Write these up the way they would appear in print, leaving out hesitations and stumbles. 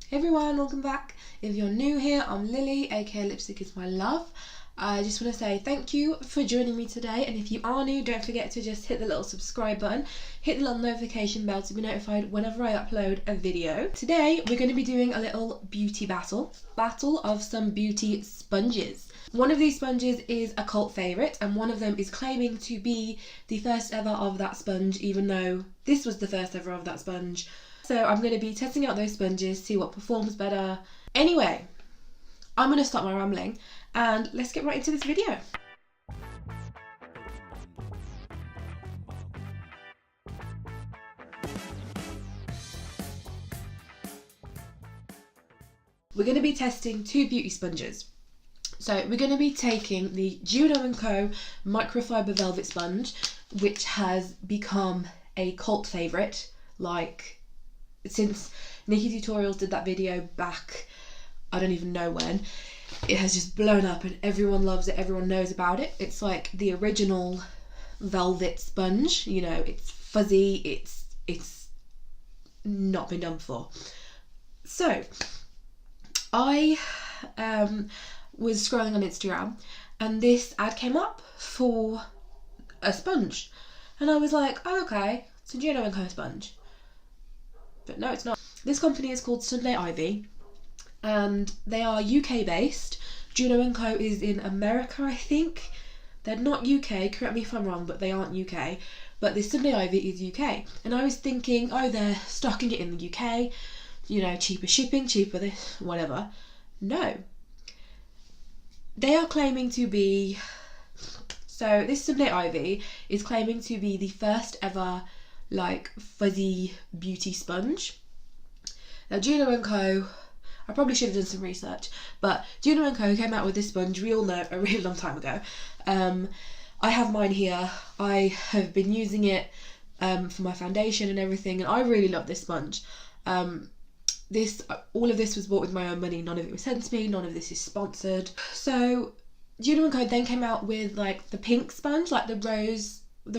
Hey everyone, welcome back. If you're new here, I'm Lily, aka Lipstick is my love. I just want to say thank you for joining me today, and if you are new, don't forget to just hit the little subscribe button, hit the little notification bell to be notified whenever I upload a video. Today we're going to be doing a little beauty battle of some beauty sponges. One of these sponges is a cult favourite, and one of them is claiming to be the first ever of that sponge, even though this was the first ever of that sponge. So I'm going to be testing out those sponges, see what performs better. Anyway, I'm going to stop my rambling and let's get right into this video. We're going to be testing two beauty sponges. So we're going to be taking the Juno & Co microfiber velvet sponge, which has become a cult favourite, like since Nikki Tutorials did that video back, I don't even know when. It has just blown up and everyone loves it, everyone knows about it. It's like the original velvet sponge, you know, it's fuzzy, it's not been done before. So I was scrolling on Instagram and this ad came up for a sponge and I was like, oh okay, it's a Juno & Co sponge. But no, it's not. This company is called Sunday Ivy and they are UK based. Juno & Co is in America, I think. They're not UK, correct me if I'm wrong, but they aren't UK. But this Sunday Ivy is UK. And I was thinking, oh, they're stocking it in the UK, you know, cheaper shipping, cheaper this, whatever. No. They are claiming to be, so this Sunday Ivy is claiming to be the first ever like fuzzy beauty sponge. Now Juno & Co, I probably should have done some research, but Juno & Co came out with this sponge, we all know, a really long time ago. I have mine here. I have been using it for my foundation and everything, and I really love this sponge. All of this was bought with my own money, none of it was sent to me, none of this is sponsored. So Juno & Co then came out with like the pink sponge, like the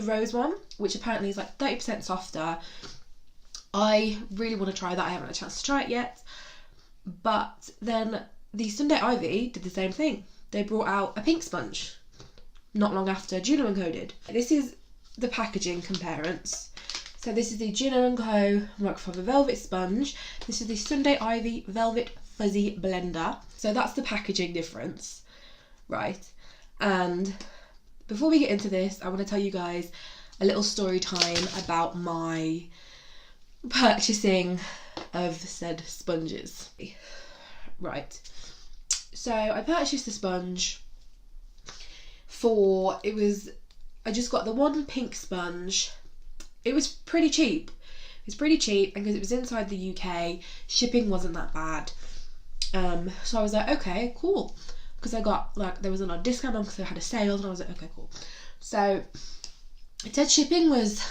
rose one, which apparently is like 30% softer. I really want to try that. I haven't had a chance to try it yet. But then the Sunday Ivy did the same thing. They brought out a pink sponge not long after Juno & Co did. This is the packaging comparison. So this is the Juno & Co microfiber velvet sponge. This is the Sunday Ivy velvet fuzzy blender. So that's the packaging difference, right? And before we get into this, I want to tell you guys a little story time about my purchasing of said sponges. Right, so I purchased the sponge I just got the one pink sponge. It was pretty cheap. It's pretty cheap, and because it was inside the UK, shipping wasn't that bad. So I was like, okay, cool. Because I got, like, there was a lot of discount on because I had a sale, and I was like, okay, cool. So it said shipping was,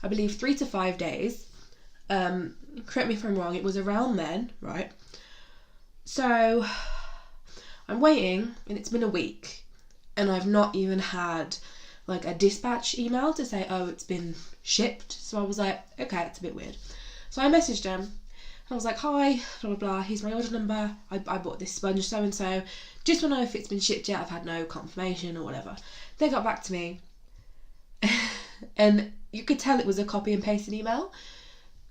I believe, 3 to 5 days. Correct me if I'm wrong, it was around then, right? So I'm waiting, and it's been a week, and I've not even had like a dispatch email to say, oh, it's been shipped. So I was like, okay, that's a bit weird. So I messaged them. I was like, hi, blah, blah, blah, here's my order number. I bought this sponge so-and-so. Just want to know if it's been shipped yet. I've had no confirmation or whatever. They got back to me. And you could tell it was a copy and pasted email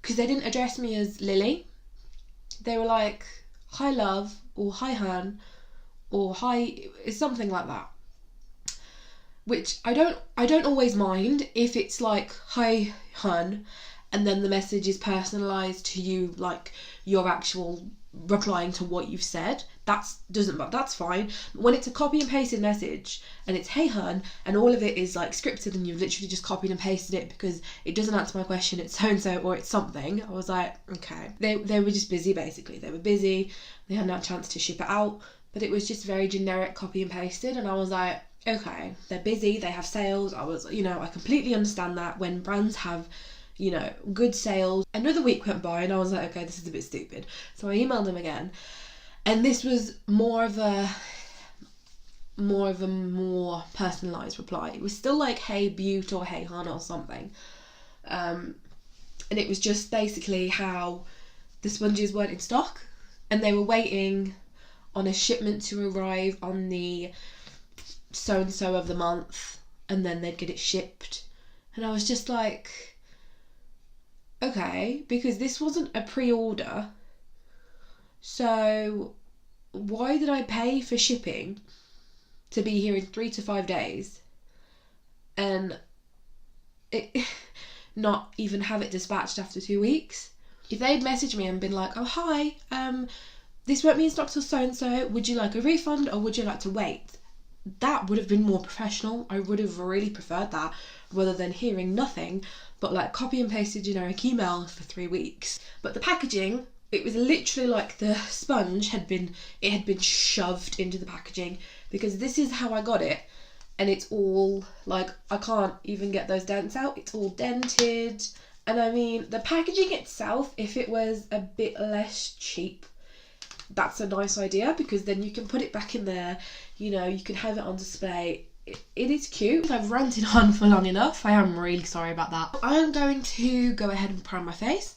because they didn't address me as Lily. They were like, hi, love, or hi, hun, or hi, it's something like that. Which I don't always mind if it's like, hi, hun, and then the message is personalised to you, like your actual replying to what you've said. That's fine. But when it's a copy and pasted message and it's hey hun and all of it is like scripted and you've literally just copied and pasted it because it doesn't answer my question, it's so and so or it's something, I was like, okay. They were just busy basically. They were busy. They hadn't had a chance to ship it out, but it was just very generic copy and pasted, and I was like, okay, they're busy, they have sales. I completely understand that when brands have, good sales. Another week went by and I was like, okay, this is a bit stupid. So I emailed them again, and this was more of a more personalised reply. It was still like, hey Butte or hey Hannah or something. And it was just basically how the sponges weren't in stock and they were waiting on a shipment to arrive on the so-and-so of the month, and then they'd get it shipped. And I was just like, okay, because this wasn't a pre-order, so why did I pay for shipping to be here in 3 to 5 days and it not even have it dispatched after 2 weeks? If they'd messaged me and been like, oh hi, this won't be in stock till so-and-so, would you like a refund or would you like to wait? That would have been more professional. I would have really preferred that rather than hearing nothing but like copy and pasted generic emails for 3 weeks. But the packaging, it was literally like the sponge had been shoved into the packaging, because this is how I got it, and it's all like, I can't even get those dents out. It's all dented. And I mean, the packaging itself, if it was a bit less cheap, that's a nice idea, because then you can put it back in there, you know, you can have it on display. It is cute. I've ranted on for long enough. I am really sorry about that. I'm going to go ahead and prime my face.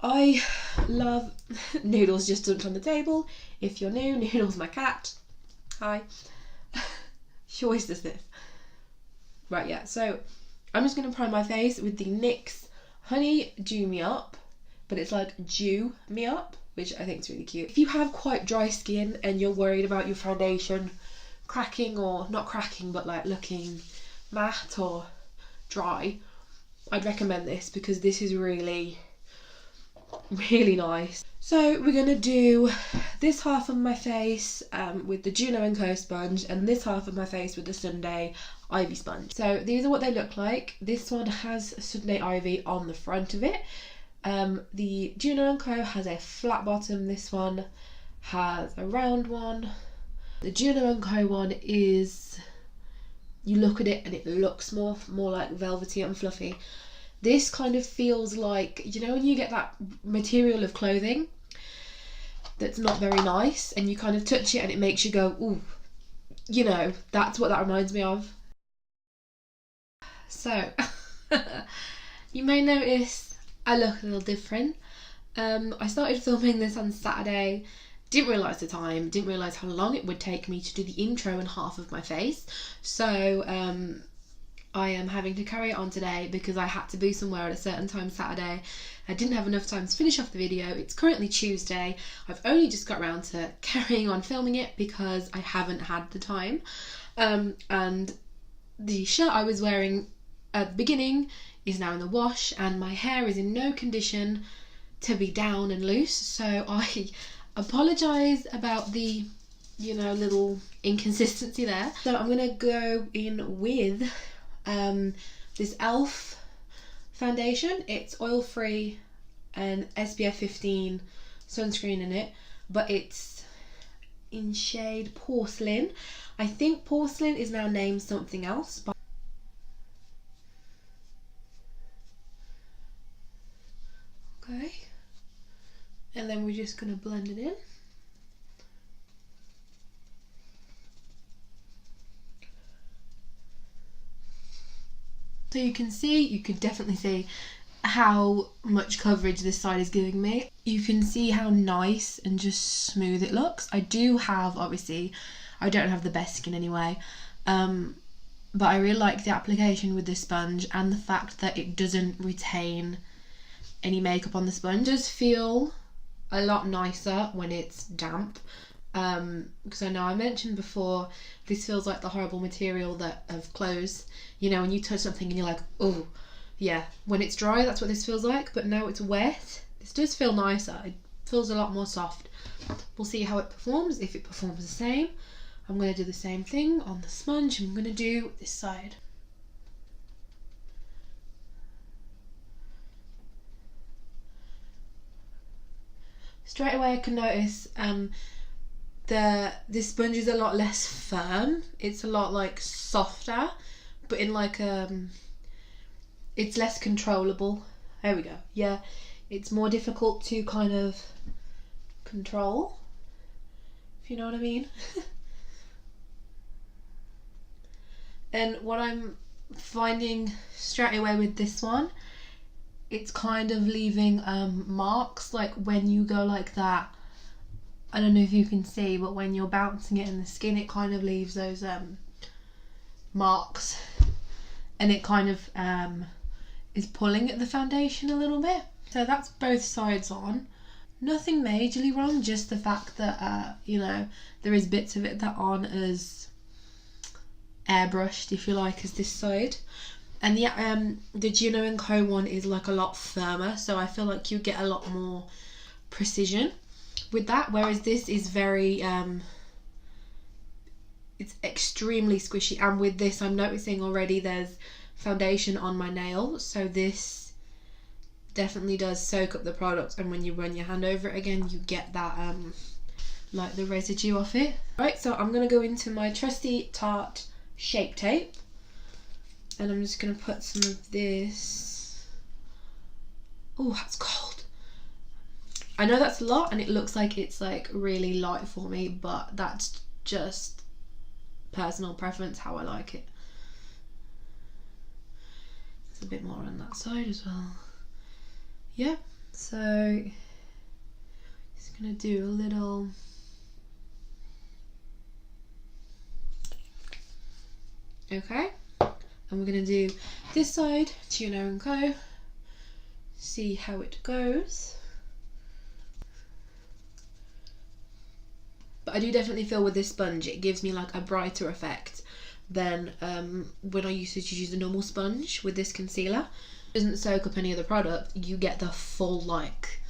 I love Noodles just jumped on the table. If you're new, Noodles my cat. Hi. She always does this. Right, yeah, so I'm just going to prime my face with the NYX Honey Dew Me Up, but it's like Dew Me Up, which I think is really cute. If you have quite dry skin and you're worried about your foundation cracking, or not cracking, but like looking matte or dry, I'd recommend this, because this is really, really nice. So we're gonna do this half of my face with the Juno & Co sponge, and this half of my face with the Sunday Ivy sponge. So these are what they look like. This one has Sunday Ivy on the front of it. The Juno & Co has a flat bottom. This one has a round one. The Juno & Co one is, you look at it and it looks more like velvety and fluffy. This kind of feels like, you know when you get that material of clothing that's not very nice and you kind of touch it and it makes you go, ooh, you know, that's what that reminds me of. So, you may notice I look a little different. I started filming this on Saturday, didn't realise the time, didn't realise how long it would take me to do the intro and half of my face. So I am having to carry it on today because I had to be somewhere at a certain time Saturday. I didn't have enough time to finish off the video. It's currently Tuesday. I've only just got around to carrying on filming it because I haven't had the time. And the shirt I was wearing at the beginning is now in the wash, and my hair is in no condition to be down and loose, so I apologise about the, you know, little inconsistency there. So I'm gonna go in with this e.l.f. foundation. It's oil free and SPF 15 sunscreen in it, but it's in shade Porcelain. I think Porcelain is now named something else, but okay, and then we're just going to blend it in. So you can definitely see how much coverage this side is giving me. You can see how nice and just smooth it looks. I do have, obviously, I don't have the best skin anyway, but I really like the application with this sponge and the fact that it doesn't retain any makeup on the sponge. It does feel a lot nicer when it's damp, because I know I mentioned before, this feels like the horrible material that of clothes, you know, when you touch something and you're like, oh yeah, when it's dry that's what this feels like, but now it's wet, this does feel nicer. It feels a lot more soft. We'll see how it performs. If it performs the same, I'm going to do the same thing on the sponge. I'm going to do this side. Straight away I can notice this sponge is a lot less firm. It's a lot like softer, but in like it's less controllable. There we go. Yeah, it's more difficult to kind of control, if you know what I mean. And what I'm finding straight away with this one it's kind of leaving marks, like when you go like that. I don't know if you can see, but when you're bouncing it in the skin, it kind of leaves those marks, and it kind of is pulling at the foundation a little bit. So that's both sides on. Nothing majorly wrong, just the fact that you know, there is bits of it that aren't as airbrushed, if you like, as this side. And the Juno & Co one is like a lot firmer, so I feel like you get a lot more precision with that, whereas this is very it's extremely squishy. And with this, I'm noticing already there's foundation on my nail, so this definitely does soak up the product, and when you run your hand over it again, you get that like the residue off it. Right, so I'm gonna go into my trusty Tarte Shape Tape, and I'm just gonna put some of this. Oh, that's cold. I know that's a lot, and it looks like it's like really light for me, but that's just personal preference, how I like it. There's a bit more on that side as well. Yeah, so just gonna do a little. Okay, and we're gonna do this side, Juno & Co. See how it goes. But I do definitely feel with this sponge, it gives me like a brighter effect than when I used to use a normal sponge with this concealer. It doesn't soak up any of the product, you get the full like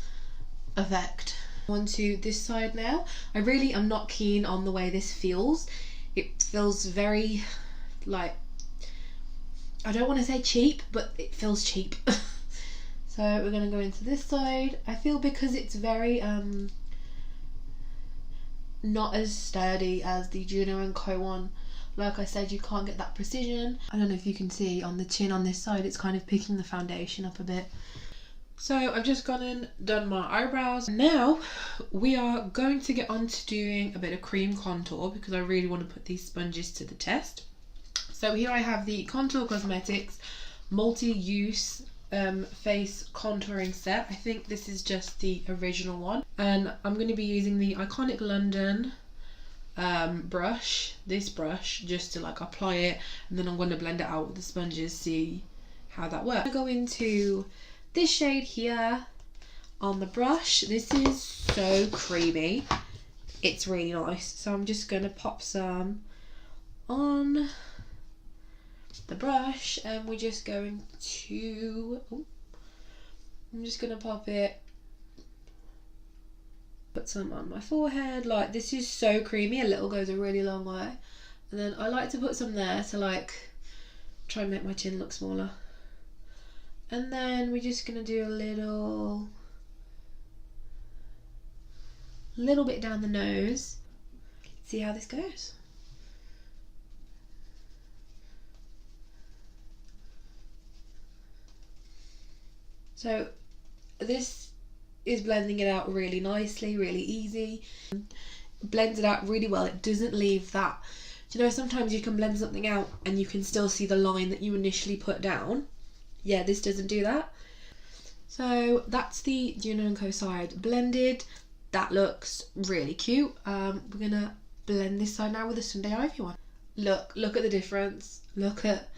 effect. On to this side now. I really am not keen on the way this feels. It feels very like, I don't want to say cheap, but it feels cheap. So we're gonna go into this side. I feel because it's very not as sturdy as the Juno & Co one. Like I said, you can't get that precision. I don't know if you can see on the chin on this side, it's kind of picking the foundation up a bit. So I've just gone and done my eyebrows. Now we are going to get on to doing a bit of cream contour, because I really want to put these sponges to the test. So here I have the Contour Cosmetics multi-use face contouring set. I think this is just the original one, and I'm going to be using the Iconic London brush, this brush, just to like apply it, and then I'm going to blend it out with the sponges, see how that works. I'm going to go into this shade here on the brush. This is so creamy, it's really nice. So I'm just going to pop some on the brush, and we're just going to, I'm just going to pop it, put some on my forehead. Like, this is so creamy, a little goes a really long way. And then I like to put some there to like try and make my chin look smaller. And then we're just going to do a little bit down the nose. See how this goes. So this is blending it out really nicely, really easy. Blends it out really well. It doesn't leave that, you know, sometimes you can blend something out and you can still see the line that you initially put down. Yeah, this doesn't do that. So that's the Juno & Co side blended. That looks really cute. We're gonna blend this side now with a Sunday Ivy one. Look at the difference. Look at,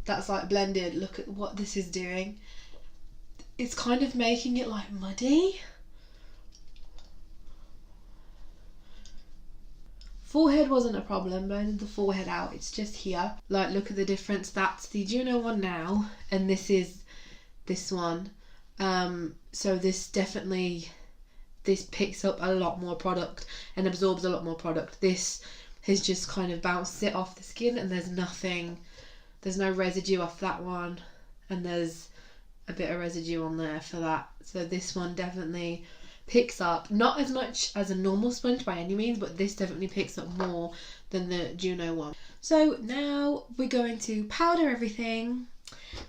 that's like blended. Look at what this is doing. It's kind of making it like muddy. Forehead wasn't a problem, blended the forehead out, it's just here. Like, look at the difference. That's the Juno one now, and this is this one. So this definitely, this picks up a lot more product and absorbs a lot more product. This has just kind of bounced it off the skin, and there's no residue off that one, and there's a bit of residue on there for that. So this one definitely picks up, not as much as a normal sponge by any means, but this definitely picks up more than the Juno one. So now we're going to powder everything,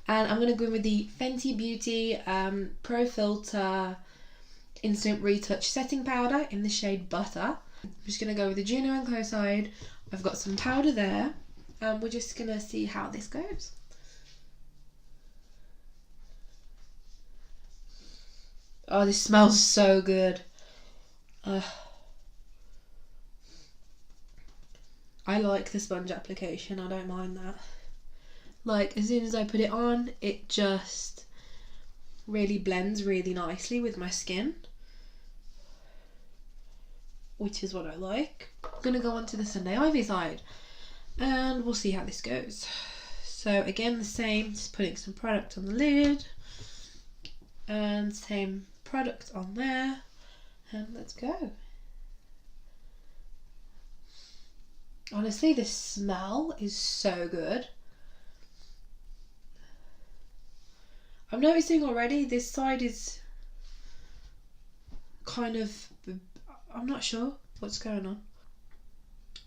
and I'm going to go in with the Fenty Beauty Pro Filter Instant Retouch Setting Powder in the shade Butter. I'm just going to go with the Juno & Co side. I've got some powder there, and we're just going to see how this goes. Oh, this smells so good. I like the sponge application, I don't mind that. Like, as soon as I put it on, it just really blends really nicely with my skin, which is what I like. I'm gonna go on to the Sunday Ivy side and we'll see how this goes. So again, the same, just putting some product on the lid and same product on there, and let's go. Honestly, the smell is so good. I'm noticing already this side is kind of, I'm not sure what's going on.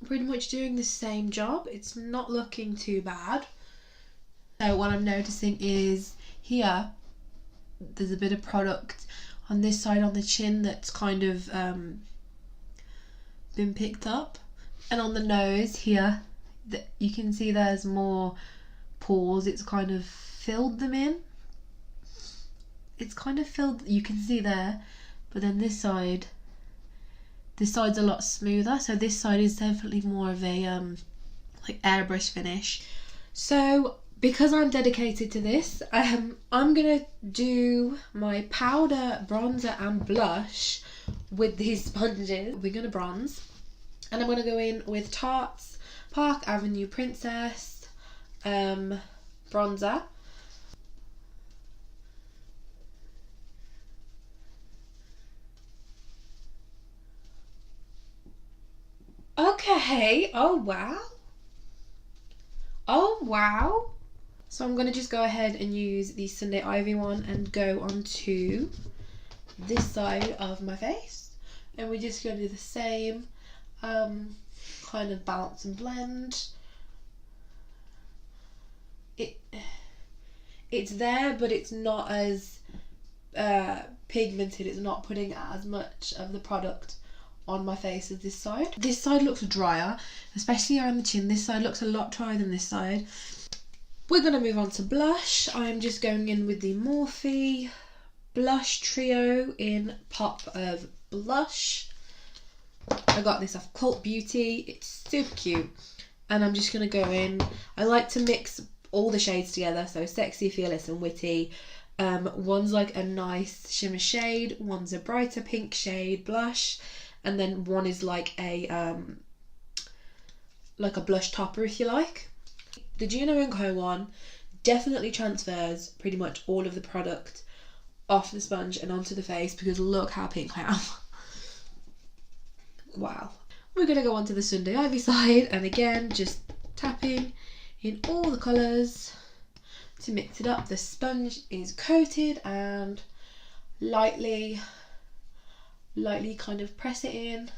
Pretty much doing the same job. It's not looking too bad. So what I'm noticing is here, there's a bit of product on this side on the chin that's kind of been picked up, and on the nose here you can see there's more pores. It's kind of filled them in. It's kind of filled, you can see there, but then this side's a lot smoother, so this side is definitely more of a like airbrush finish. So because I'm dedicated to this, I'm gonna do my powder, bronzer and blush with these sponges. We're gonna bronze, and I'm gonna go in with Tarte's Park Avenue Princess bronzer. Okay, oh wow. Oh wow. So I'm going to just go ahead and use the Sunday Ivy one and go onto this side of my face. And we're just going to do the same kind of bounce and blend. It's there, but it's not as pigmented. It's not putting as much of the product on my face as this side. This side looks drier, especially around the chin. This side looks a lot drier than this side. We're going to move on to blush. I'm just going in with the Morphe Blush Trio in Pop of Blush. I got this off Cult Beauty. It's super cute. And I'm just going to go in. I like to mix all the shades together. So Sexy, Fearless and Witty. One's like a nice shimmer shade. One's a brighter pink shade blush. And then one is like a blush topper, if you like. The Juno & Co one definitely transfers pretty much all of the product off the sponge and onto the face, because look how pink I am. Wow. We're going to go on to the Sunday Ivy side, and again just tapping in all the colours to mix it up. The sponge is coated, and lightly kind of press it in.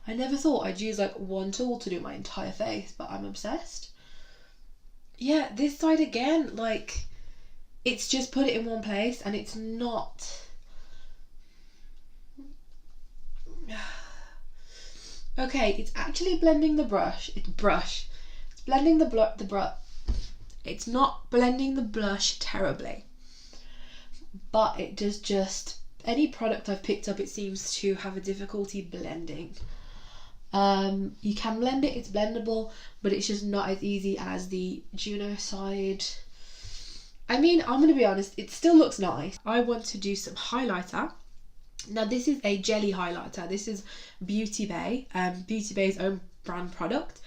I never thought I'd use like one tool to do my entire face, but I'm obsessed. Yeah, this side again, like, it's just put it in one place, and it's not... Okay, it's actually blending the brush. It's blending the brush. It's not blending the blush terribly, but it does just... Any product I've picked up, it seems to have a difficulty blending. You can blend it, it's blendable, but it's just not as easy as the Juno side. I mean, I'm going to be honest, it still looks nice. I want to do some highlighter. Now this is a jelly highlighter. This is Beauty Bay, Beauty Bay's own brand product.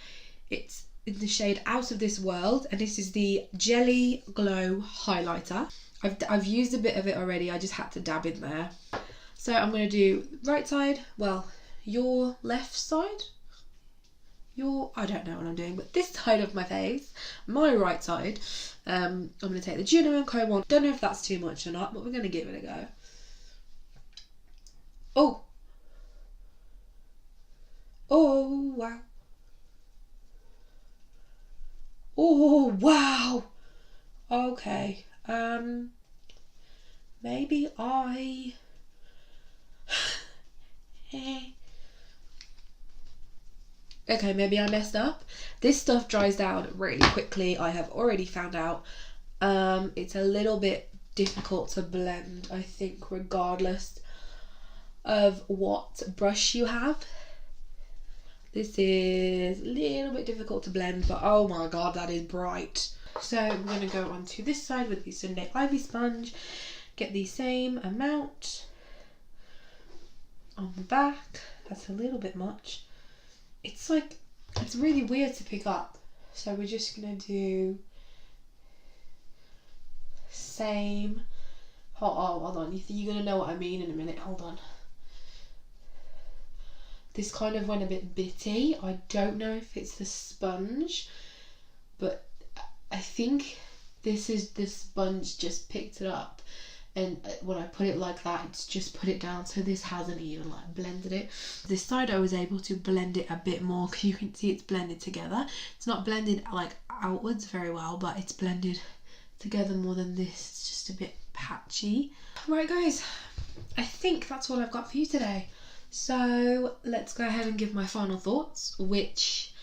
It's in the shade Out of This World, and this is the Jelly Glow highlighter. I've used a bit of it already, I just had to dab in there. So I'm going to do right side, well, your left side, I don't know what I'm doing, but this side of my face, my right side. I'm going to take the Juno & Co one. Don't know if that's too much or not, but we're going to give it a go. Oh! Oh, wow. Oh, wow! Okay, maybe I... Okay, maybe I messed up. This stuff dries down really quickly, I have already found out. It's a little bit difficult to blend, I think, regardless of what brush you have. This is a little bit difficult to blend, but oh my god, that is bright. So we're going to go on to this side with the Sunday Ivy sponge, get the same amount on the back. That's a little bit much. It's really weird to pick up. So we're just going to do same. Oh, hold on. You're going to know what I mean in a minute. Hold on. This kind of went a bit bitty. I don't know if it's the sponge, but I think this is the sponge just picked it up, and when I put it like that, it's just put it down, so this hasn't even like blended it. This side I was able to blend it a bit more, because you can see it's blended together. It's not blended like outwards very well, but it's blended together more than this. It's just a bit patchy. Right guys, I think that's all I've got for you today. So let's go ahead and give my final thoughts, which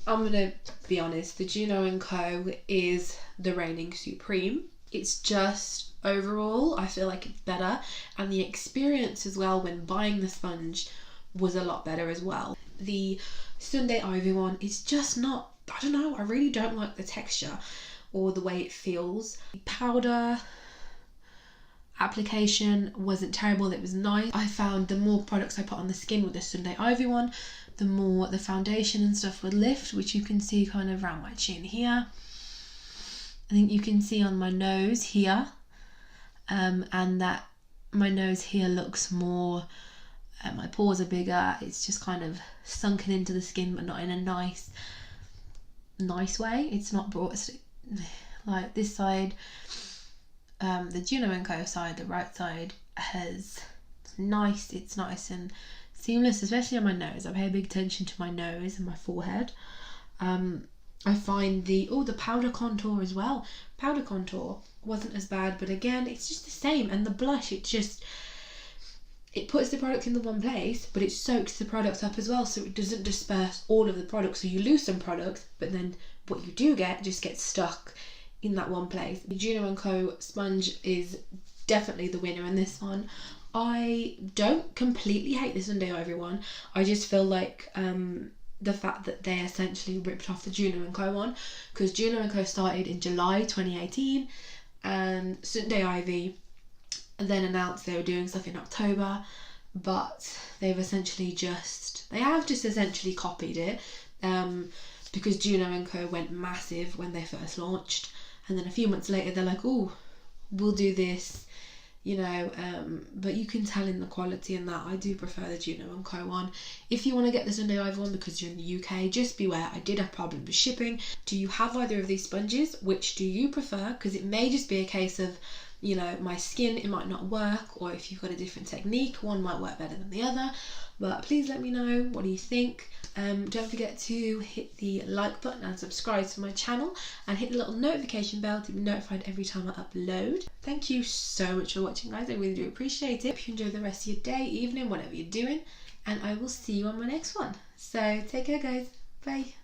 I'm gonna be honest, the Juno & Co is the reigning supreme. It's just overall I feel like it's better, and the experience as well when buying the sponge was a lot better as well. The Sunday Ivy one is just not, I don't know, I really don't like the texture or the way it feels. The powder application wasn't terrible, it was nice. I found the more products I put on the skin with the Sunday Ivy one, the more the foundation and stuff would lift, which you can see kind of around my chin here. I think you can see on my nose here, and that my nose here looks more, my pores are bigger, it's just kind of sunken into the skin, but not in a nice way. It's not brought, like this side, the Juno & Co side, the right side, it's nice and seamless, especially on my nose. I pay big attention to my nose and my forehead. I find the powder contour as well. Powder contour wasn't as bad, but again, it's just the same. And the blush, it puts the product in the one place, but it soaks the product up as well, so it doesn't disperse all of the product. So you lose some product, but then what you do get just gets stuck in that one place. The Juno & Co sponge is definitely the winner in this one. I don't completely hate the Sunday Ivy one. I just feel like the fact that they essentially ripped off the Juno & Co one, because Juno & Co started in July 2018 and Sunday Ivy then announced they were doing stuff in October, but they have just essentially copied it, because Juno & Co went massive when they first launched, and then a few months later they're like, oh, we'll do this, you know, but you can tell in the quality and that I do prefer the Juno & Co one. If you want to get the Sunday Ivy one because you're in the UK, just beware, I did have problems with shipping. Do you have either of these sponges? Which do you prefer? Because it may just be a case of, you know, my skin, it might not work, or if you've got a different technique, one might work better than the other. But please let me know, what do you think? Don't forget to hit the like button and subscribe to my channel, and hit the little notification bell to be notified every time I upload. Thank you so much for watching guys, I really do appreciate it. Hope you enjoy the rest of your day, evening, whatever you're doing, and I will see you on my next one. So take care guys, bye.